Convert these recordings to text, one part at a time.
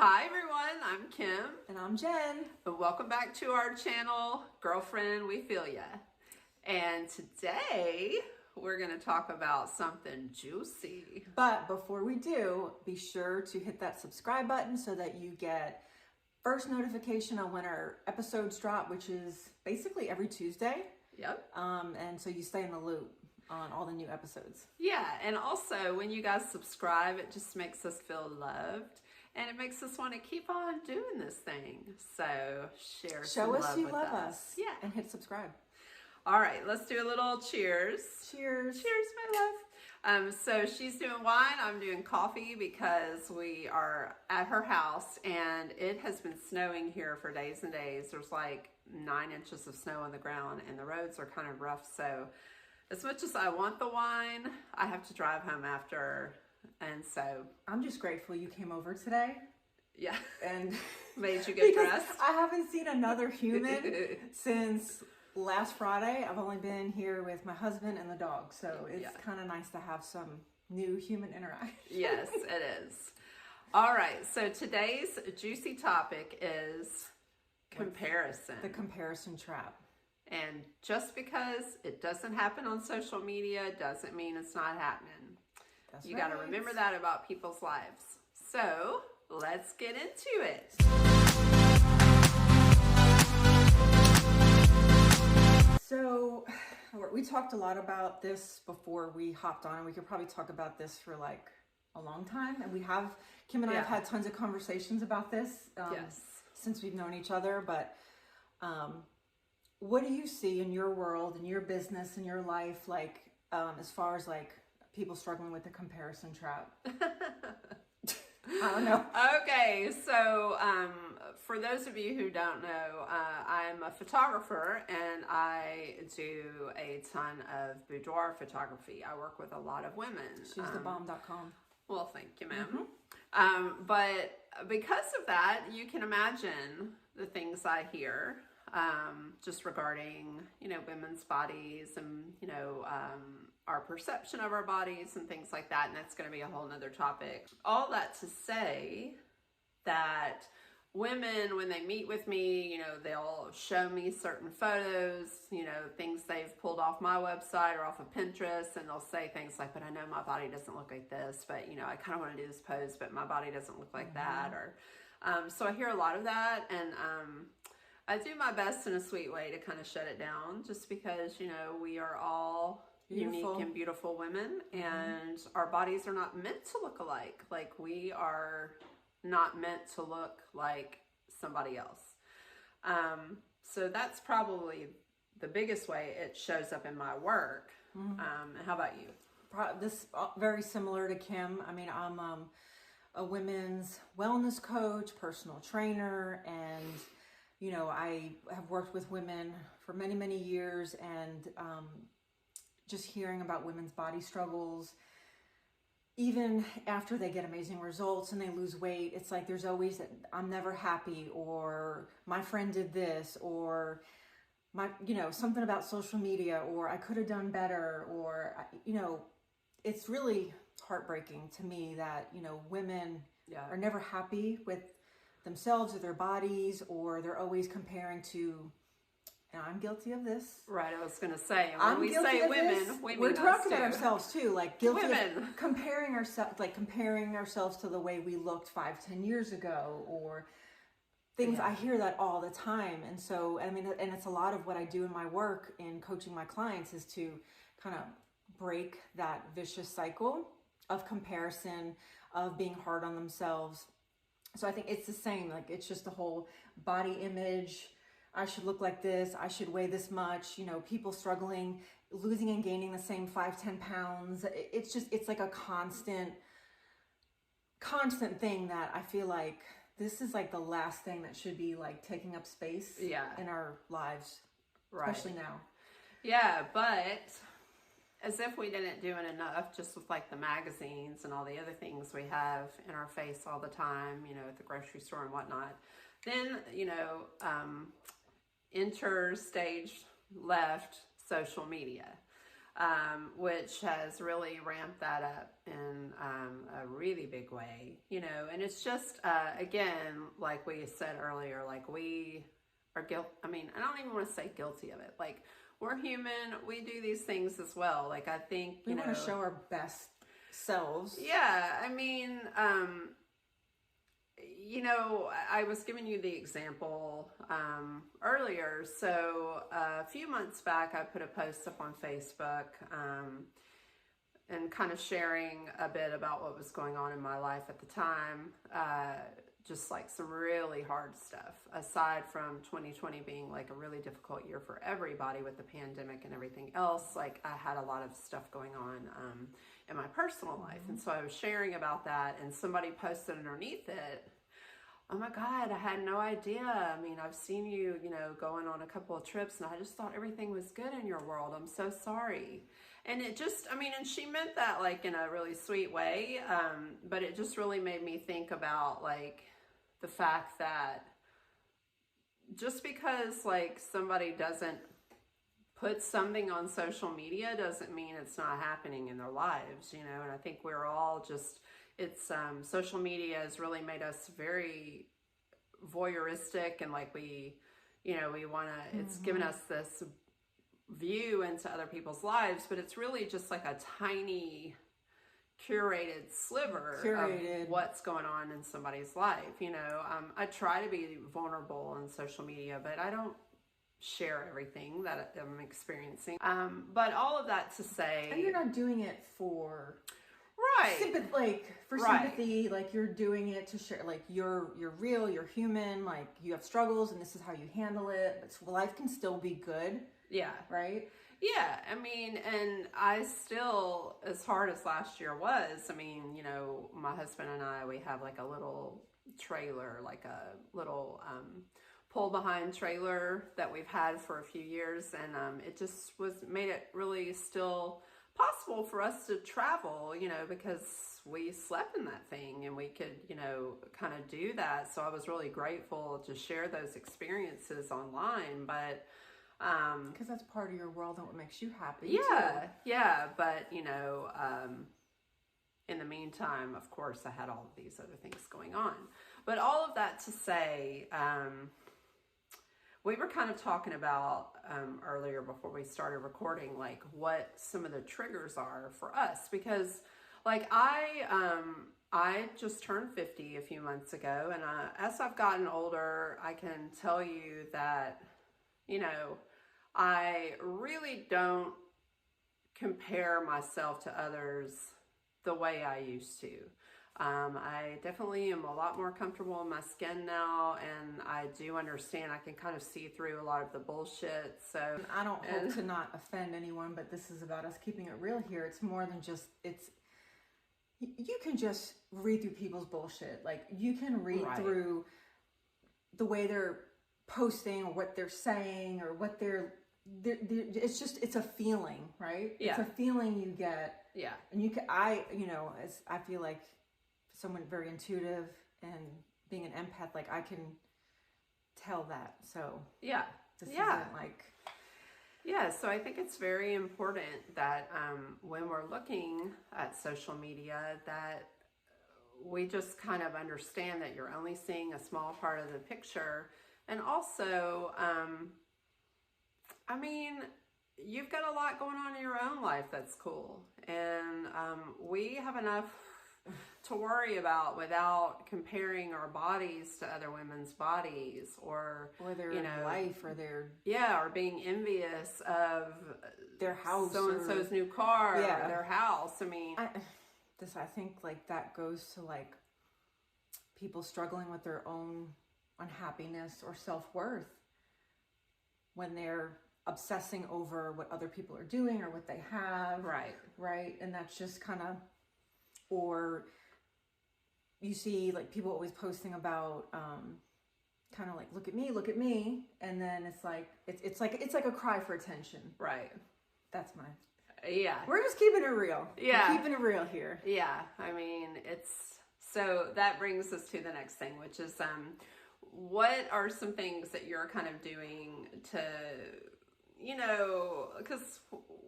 Hi everyone, I'm Kim. And I'm Jen. And welcome back to our channel, Girlfriend, We Feel Ya. And today we're going to talk about something juicy. But before we do, be sure to hit that subscribe button so that you get first notification on when our episodes drop, which is basically every Tuesday. Yep. And so you stay in the loop on all the new episodes. Yeah, and also when you guys subscribe, it just makes us feel loved. And it makes us want to keep on doing this thing. So show us you love us. Yeah. And hit subscribe. All right, let's do a little cheers. Cheers. Cheers, my love. So she's doing wine, I'm doing coffee because we are at her house and it has been snowing here for days and days. There's like 9 inches of snow on the ground and the roads are kind of rough. So as much as I want the wine, I have to drive home after. And so I'm just grateful you came over today. Yeah. And made you get dressed. I haven't seen another human since last Friday. I've only been here with my husband and the dog. So it's kind of nice to have some new human interaction. Yes, it is. All right. So today's juicy topic is comparison. The comparison trap. And just because it doesn't happen on social media doesn't mean it's not happening. You got to remember that about people's lives. So let's get into it. So we talked a lot about this before we hopped on, and we could probably talk about this for like a long time. And Kim and I have had tons of conversations about this since we've known each other. But what do you see in your world, in your business, in your life, like as far as like people struggling with the comparison trap? I don't know. Okay, so for those of you who don't know, I'm a photographer and I do a ton of boudoir photography. I work with a lot of women. She's thebomb.com. Well, thank you, ma'am. But because of that, you can imagine the things I hear just regarding, women's bodies and, our perception of our bodies and things like that. And that's going to be a whole nother topic. All that to say that women, when they meet with me, they'll show me certain photos, things they've pulled off my website or off of Pinterest. And they'll say things like, but I know my body doesn't look like this, but, I kind of want to do this pose, but my body doesn't look like that. Or so I hear a lot of that. And I do my best in a sweet way to kind of shut it down just because, we are all unique and beautiful women and our bodies are not meant to look alike. Like we are not meant to look like somebody else. So that's probably the biggest way it shows up in my work. How about you? This very similar to Kim. I mean, I'm a women's wellness coach, personal trainer, and I have worked with women for many, many years, and just hearing about women's body struggles, even after they get amazing results and they lose weight, it's like there's always I'm never happy, or my friend did this, or my something about social media, or I could have done better, or it's really heartbreaking to me that women are never happy with themselves or their bodies, or they're always comparing to. And I'm guilty of this. Right, I was going to say, when we say women, we're talking about ourselves too, like guilty of comparing ourselves to the way we looked 5-10 years ago, or things. I hear that all the time. And so, I mean, and it's a lot of what I do in my work in coaching my clients is to kind of break that vicious cycle of comparison, of being hard on themselves. So I think it's the same, like it's just the whole body image. I should look like this. I should weigh this much. People struggling, losing and gaining the same 5-10 pounds. It's like a constant thing that I feel like this is like the last thing that should be like taking up space in our lives, especially now. Yeah, but as if we didn't do it enough, just with like the magazines and all the other things we have in our face all the time, at the grocery store and whatnot. Then, enter stage left social media, which has really ramped that up. in a really big way, you know, and it's just, again, like we said earlier, like we are I mean, I don't even want to say guilty of it. Like, we're human. We do these things as well. Like, I think, we want to show our best selves. Yeah. I mean, you know, I was giving you the example earlier. So a few months back, I put a post up on Facebook and kind of sharing a bit about what was going on in my life at the time. Just like some really hard stuff, aside from 2020 being like a really difficult year for everybody with the pandemic and everything else. Like, I had a lot of stuff going on in my personal life. And so I was sharing about that, and somebody posted underneath it, "Oh my God, I had no idea. I mean, I've seen you, you know, going on a couple of trips, and I just thought everything was good in your world. I'm so sorry." And it just, I mean, and she meant that like in a really sweet way. But it just really made me think about like the fact that just because like somebody doesn't put something on social media doesn't mean it's not happening in their lives, you know. And I think we're all just, it's social media has really made us very voyeuristic, and like we, you know, we want to, it's given us this view into other people's lives, but it's really just like a tiny curated sliver of what's going on in somebody's life, you know. I try to be vulnerable on social media, but I don't share everything that I'm experiencing. But all of that to say, and you're not doing it for sympathy, sympathy. Like, you're doing it to share. Like, you're real, you're human. Like, you have struggles, and this is how you handle it. But life can still be good. Yeah. Right. Yeah, I mean, and I still, as hard as last year was, I mean, you know, my husband and I, we have like a little trailer, like a little pull behind trailer that we've had for a few years, and it just made it really still possible for us to travel, you know, because we slept in that thing and we could, you know, kind of do that. So I was really grateful to share those experiences online, but because that's part of your world and what makes you happy. Yeah, but you know, in the meantime, of course, I had all of these other things going on. But all of that to say, we were kind of talking about earlier before we started recording, like what some of the triggers are for us, because like I just turned 50 a few months ago, and as I've gotten older, I can tell you that, you know, I really don't compare myself to others the way I used to. I definitely am a lot more comfortable in my skin now, and I do understand, I can kind of see through a lot of the bullshit. So I don't hope to not offend anyone, but this is about us keeping it real here. It's more than just, you can just read through people's bullshit. Like, you can read through the way they're posting or what they're saying or what they're it's a feeling, right? Yeah. It's a feeling you get. Yeah. And I feel like someone very intuitive and being an empath, like I can tell that. So yeah. This isn't like. Yeah, so I think it's very important that when we're looking at social media, that we just kind of understand that you're only seeing a small part of the picture. And also, I mean, you've got a lot going on in your own life that's cool. And we have enough to worry about without comparing our bodies to other women's bodies, or their life, or their or being envious of their house, so-and-so's new car, or their house. I mean, I think like that goes to like people struggling with their own unhappiness or self-worth when they're obsessing over what other people are doing or what they have. Right. And that's just kind of, or you see like people always posting about kind of like, look at me. And then it's like, it's like a cry for attention. Right. That's my, we're just keeping it real. Yeah. We're keeping it real here. Yeah. I mean, so that brings us to the next thing, which is, what are some things that you're kind of doing to you know, because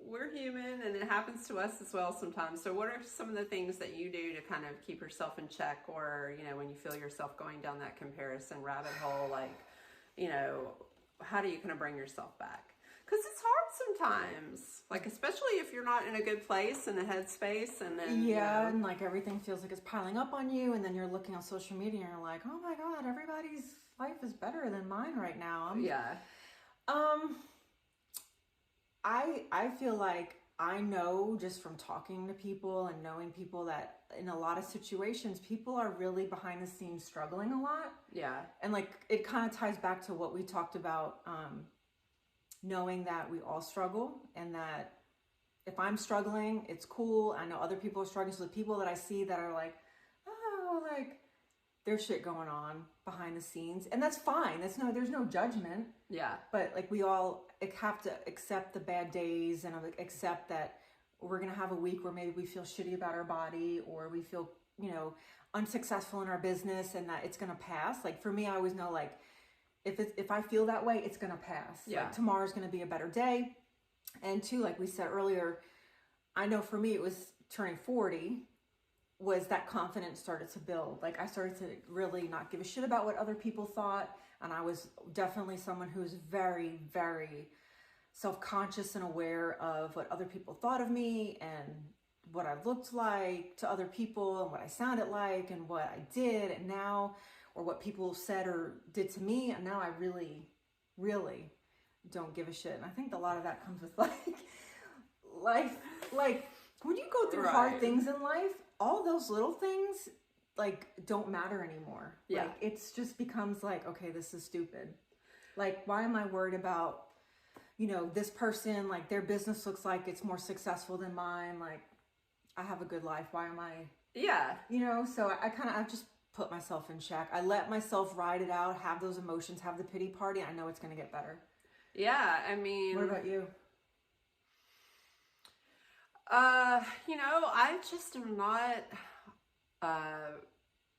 we're human and it happens to us as well sometimes. So what are some of the things that you do to kind of keep yourself in check, or, you know, when you feel yourself going down that comparison rabbit hole, like, you know, how do you kind of bring yourself back? Because it's hard sometimes, like, especially if you're not in a good place in the headspace, and then, yeah, and like everything feels like it's piling up on you, and then you're looking on social media and you're like, oh my God, everybody's life is better than mine right now. Yeah. I feel like I know just from talking to people and knowing people that in a lot of situations, people are really behind the scenes struggling a lot. Yeah. And like, it kind of ties back to what we talked about, knowing that we all struggle, and that if I'm struggling, it's cool. I know other people are struggling. So the people that I see that are like, oh, like there's shit going on behind the scenes, and that's fine. There's no judgment. Yeah. But like, we all have to accept the bad days, and accept that we're going to have a week where maybe we feel shitty about our body, or we feel, you know, unsuccessful in our business, and that it's going to pass. Like for me, I always know, like, if I feel that way, it's going to pass. Yeah. Like tomorrow's going to be a better day. And two, like we said earlier, I know for me, it was turning 40 was that confidence started to build. Like I started to really not give a shit about what other people thought. And I was definitely someone who's very, very self-conscious and aware of what other people thought of me, and what I looked like to other people, and what I sounded like, and what I did, and now, or what people said or did to me. And now I really, really don't give a shit. And I think a lot of that comes with like when you go through hard things in life, all those little things like don't matter anymore. Yeah. Like it's just becomes like, okay, this is stupid. Like, why am I worried about, you know, this person, like their business looks like it's more successful than mine. Like I have a good life. Why am I, Yeah. you know? So I've just put myself in check. I let myself ride it out, have those emotions, have the pity party. I know it's going to get better. Yeah. I mean, what about you? You know, I just am not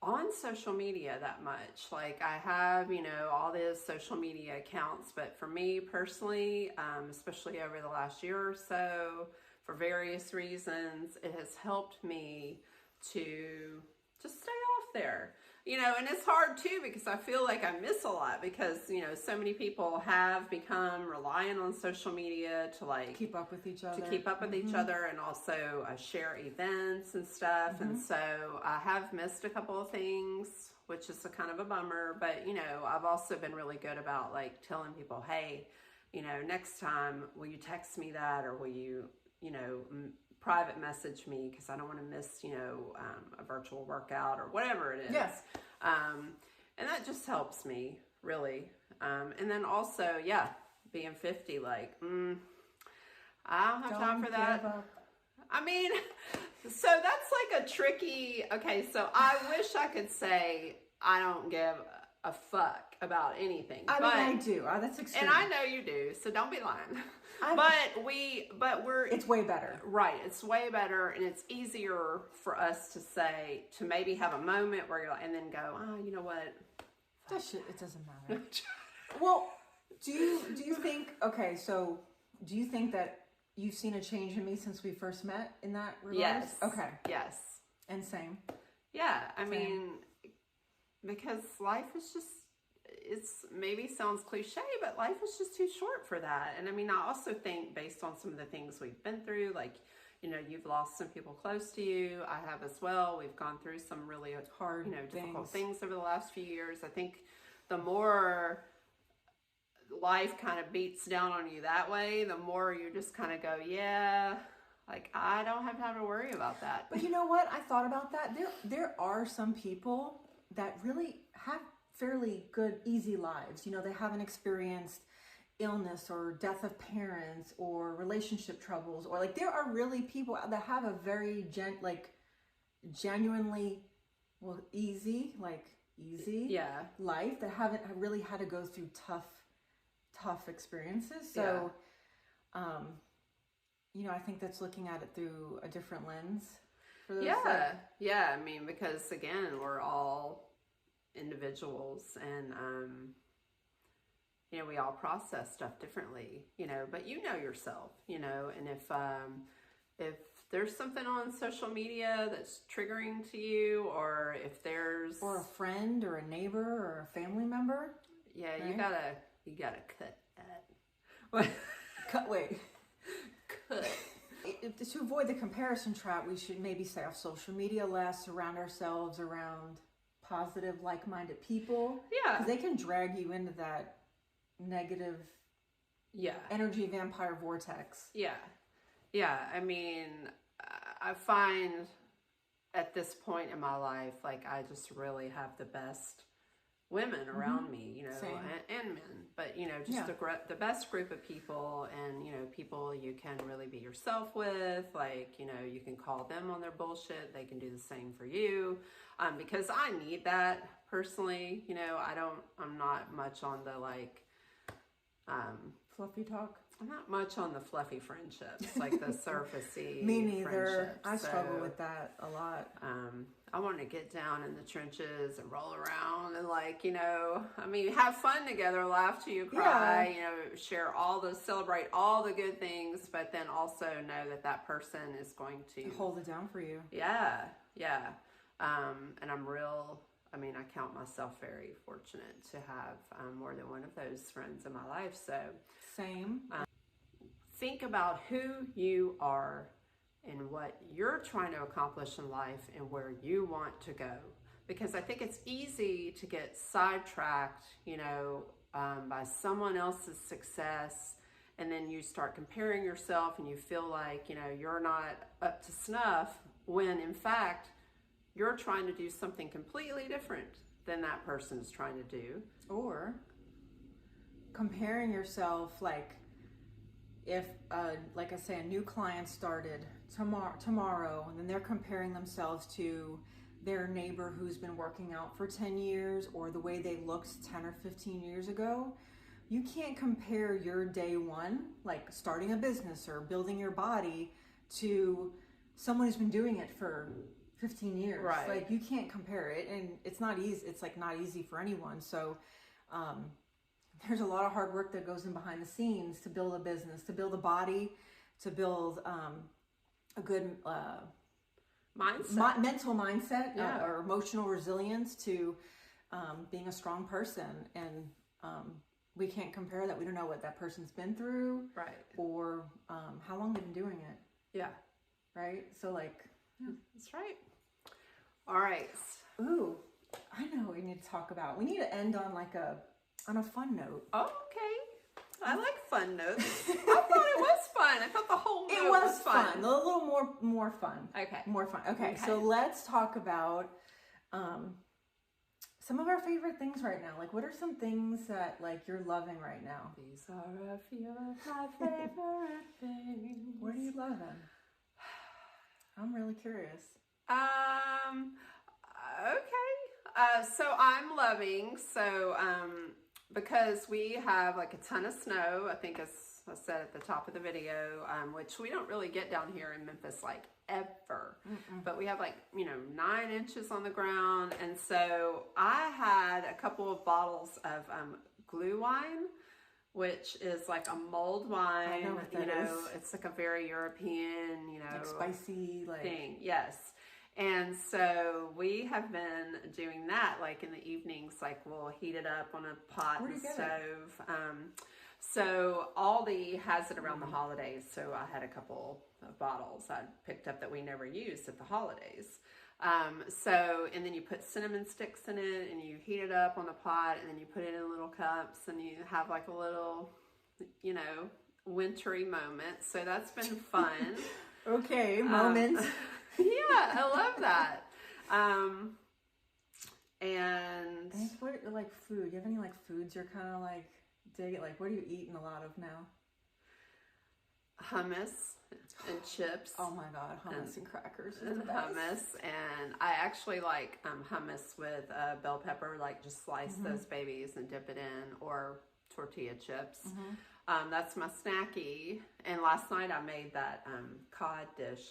on social media that much. Like I have, you know, all these social media accounts, but for me personally, especially over the last year or so, for various reasons, it has helped me to just stay off there. You know, and it's hard too, because I feel like I miss a lot, because, you know, so many people have become reliant on social media to like keep up with each other, each other, and also share events and stuff. And so I have missed a couple of things, which is a kind of a bummer. But, you know, I've also been really good about like telling people, hey, you know, next time, will you text me that, or will you, you know, private message me, because I don't want to miss, you know, a virtual workout or whatever it is. Yes. And that just helps me really. And then also, yeah, being 50, like, I don't have time for that. I mean, so that's like a tricky, okay, so I wish I could say I don't give a fuck about anything. I mean, I do. That's extreme. And I know you do, so don't be lying. But we're... It's way better. Right. It's way better, and it's easier for us to say, to maybe have a moment where you're like, and then go, oh, you know what? That shit, it doesn't matter. Well, do you think, okay, so do you think that you've seen a change in me since we first met in that regard? Yes. Okay. Yes. And same. Yeah. I mean, because life is just, it's maybe sounds cliche, but life is just too short for that. And I mean, I also think based on some of the things we've been through, like, you know, you've lost some people close to you. I have as well. We've gone through some really hard, you know, difficult things over the last few years. I think the more life kind of beats down on you that way, the more you just kind of go, yeah, like I don't have time to worry about that. But you know what? I thought about that. There are some people that really have fairly good, easy lives. You know, they haven't experienced illness or death of parents or relationship troubles, or like there are really people that have a very genuinely easy life, that haven't really had to go through tough experiences. So you know, I think that's looking at it through a different lens for those. I mean, because again, we're all individuals, and you know, we all process stuff differently, you know, but you know yourself, you know, and if there's something on social media that's triggering to you, or if there's or a friend or a neighbor or a family member, yeah, right? you gotta cut that. Wait. Cut. To avoid the comparison trap, we should maybe stay off social media less, surround ourselves around positive, like-minded people. Yeah. Because they can drag you into that negative energy vampire vortex. Yeah. Yeah. I mean, I find at this point in my life, like, I just really have the best women around me, you know, and men, but, you know, just the best group of people, and, you know, people you can really be yourself with, like, you know, you can call them on their bullshit. They can do the same for you, because I need that personally, you know. I'm not much on the, like, fluffy talk. I'm not much on the fluffy friendships, like the surfacey. Me neither. I struggle with that a lot. I want to get down in the trenches and roll around and, like, you know, I mean, have fun together, laugh till you cry, you know, celebrate all the good things, but then also know that that person is going to hold it down for you. Yeah. Yeah. And I mean, I count myself very fortunate to have more than one of those friends in my life. So same. Think about who you are and what you're trying to accomplish in life and where you want to go. Because I think it's easy to get sidetracked, you know, by someone else's success. And then you start comparing yourself and you feel like, you know, you're not up to snuff, when in fact, you're trying to do something completely different than that person is trying to do. Or comparing yourself, like, if, like I say, a new client started tomorrow, and then they're comparing themselves to their neighbor who's been working out for 10 years, or the way they looked 10 or 15 years ago, you can't compare your day one, like starting a business or building your body, to someone who's been doing it for 15 years. Right. Like, you can't compare it, and it's not easy. It's like not easy for anyone. So, there's a lot of hard work that goes in behind the scenes to build a business, to build a body, to build a good mindset, mental mindset, or emotional resilience, to being a strong person. And we can't compare that. We don't know what that person's been through, right? Or how long they've been doing it. Yeah. Right. So, like, that's right. All right. Ooh, I know what we need to talk about. We need to end on on a fun note. Oh, okay. I like fun notes. I thought it was fun. I thought the whole note was fun. A little more fun. Okay. More fun. Okay. So let's talk about some of our favorite things right now. Like, what are some things that, like, you're loving right now? These are a few of my favorite things. What are you loving? I'm really curious. Okay. So I'm loving, because we have, like, a ton of snow, I think, as I said at the top of the video, which we don't really get down here in Memphis, like, ever. But we have, like, you know, 9 inches on the ground. And so I had a couple of bottles of glue wine, which is like a mulled wine. I know what that is. It's like a very European, you know, like spicy, like, thing. Yes. And so we have been doing that, like, in the evenings. Like, we'll heat it up on a pot and stove. So Aldi has it around the holidays. So I had a couple of bottles I picked up that we never used at the holidays. And then you put cinnamon sticks in it, and you heat it up on the pot, and then you put it in little cups, and you have, like, a little, you know, wintry moment. So that's been fun. Okay, moments. Yeah, I love that. And what, like, food? Do you have any, like, foods you're kind of, like, dig it? Like, what are you eating a lot of now? Hummus and chips. Oh my God, hummus and crackers. And hummus. And I actually like hummus with bell pepper, like, just slice those babies and dip it in, or tortilla chips. That's my snacky. And last night I made that cod dish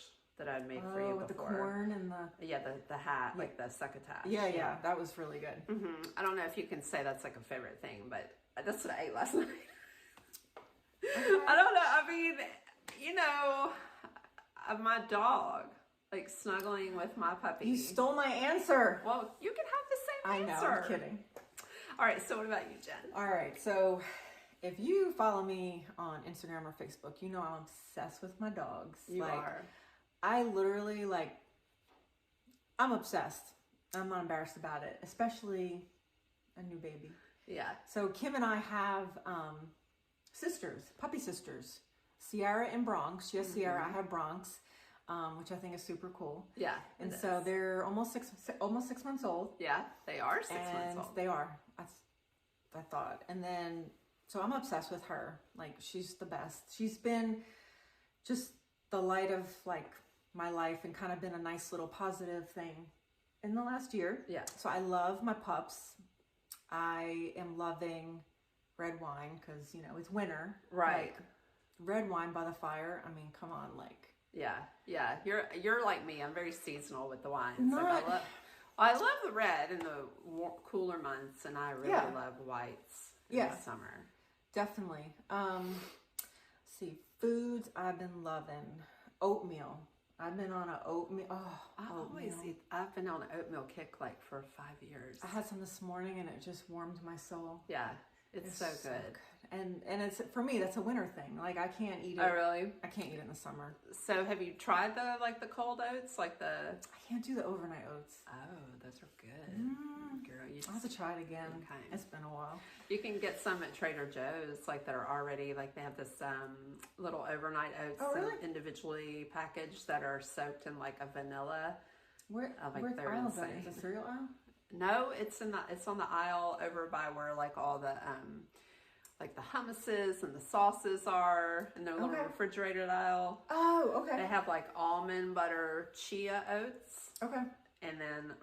that I'd made for you before. With the corn and the... Yeah, the hat, like the succotash. Yeah, that was really good. I don't know if you can say that's like a favorite thing, but that's what I ate last night. Okay. I don't know. I mean, you know, my dog, like snuggling with my puppy. You stole my answer. Well, you can have the same answer. I know, I'm kidding. All right, so what about you, Jen? All right, so if you follow me on Instagram or Facebook, you know I'm obsessed with my dogs. You are. I literally, like, I'm obsessed. I'm not embarrassed about it, especially a new baby. Yeah. So Kim and I have sisters, puppy sisters, Sierra and Bronx. She has Sierra, I have Bronx, which I think is super cool. Yeah. And so they're almost 6 months old. Yeah, they are 6 months old. They are. I thought. And then, so I'm obsessed with her. Like, she's the best. She's been just the light of, like, my life and kind of been a nice little positive thing in the last year. Yeah. So I love my pups. I am loving red wine because, you know, it's winter. Right. Like, red wine by the fire. I mean, come on, like. Yeah. You're like me. I'm very seasonal with the wines. Not... Like I love the red in the cooler months, and I really love whites in the summer. Definitely. See, foods I've been loving. Oatmeal. I've been on an oatmeal. I've been on an oatmeal kick like for 5 years. I had some this morning and it just warmed my soul. Yeah, it's so good. And it's, for me, that's a winter thing. Like, I can't eat it. Oh, really? I can't eat it in the summer. So have you tried the cold oats? I can't do the overnight oats. Oh, those are good. Girl, I'll have to try it again. Okay. It's been a while. You can get some at Trader Joe's, like that are already, like they have this little overnight oats individually packaged that are soaked in like a vanilla. Where's the aisle is that? Is the cereal aisle? No, it's on the aisle over by where like all the like the hummuses and the sauces are in their little refrigerated aisle. Oh, okay. They have like almond butter chia oats. Okay. And then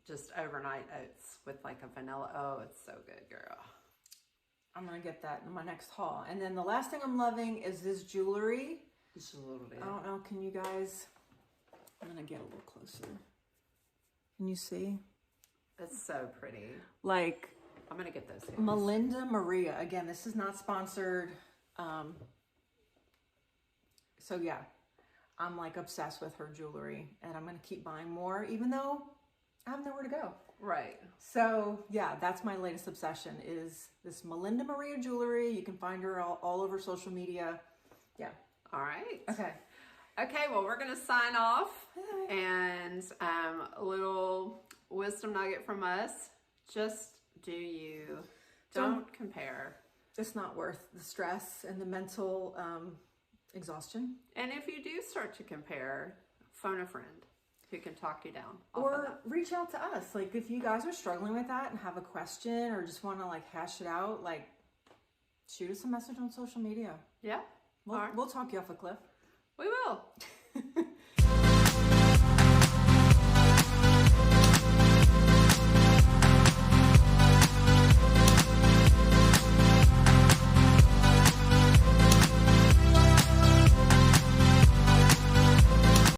just overnight oats with like a vanilla. Oh, it's so good, girl. I'm going to get that in my next haul. And then the last thing I'm loving is this jewelry. Jewelry. I don't know. Can you guys... I'm going to get a little closer. Can you see? It's so pretty. Like... I'm going to get those. Melinda Maria. Again, this is not sponsored. So yeah, I'm like obsessed with her jewelry and I'm going to keep buying more even though I have nowhere to go. Right. So yeah, that's my latest obsession is this Melinda Maria jewelry. You can find her all over social media. Yeah. All right. Okay. Okay, well, we're going to sign off. And a little wisdom nugget from us. Just do you. Don't compare. It's not worth the stress and the mental exhaustion. And if you do start to compare, phone a friend who can talk you down. Or reach out to us. Like, if you guys are struggling with that and have a question or just want to, like, hash it out, like, shoot us a message on social media. Yeah. We'll talk you off a cliff. We will.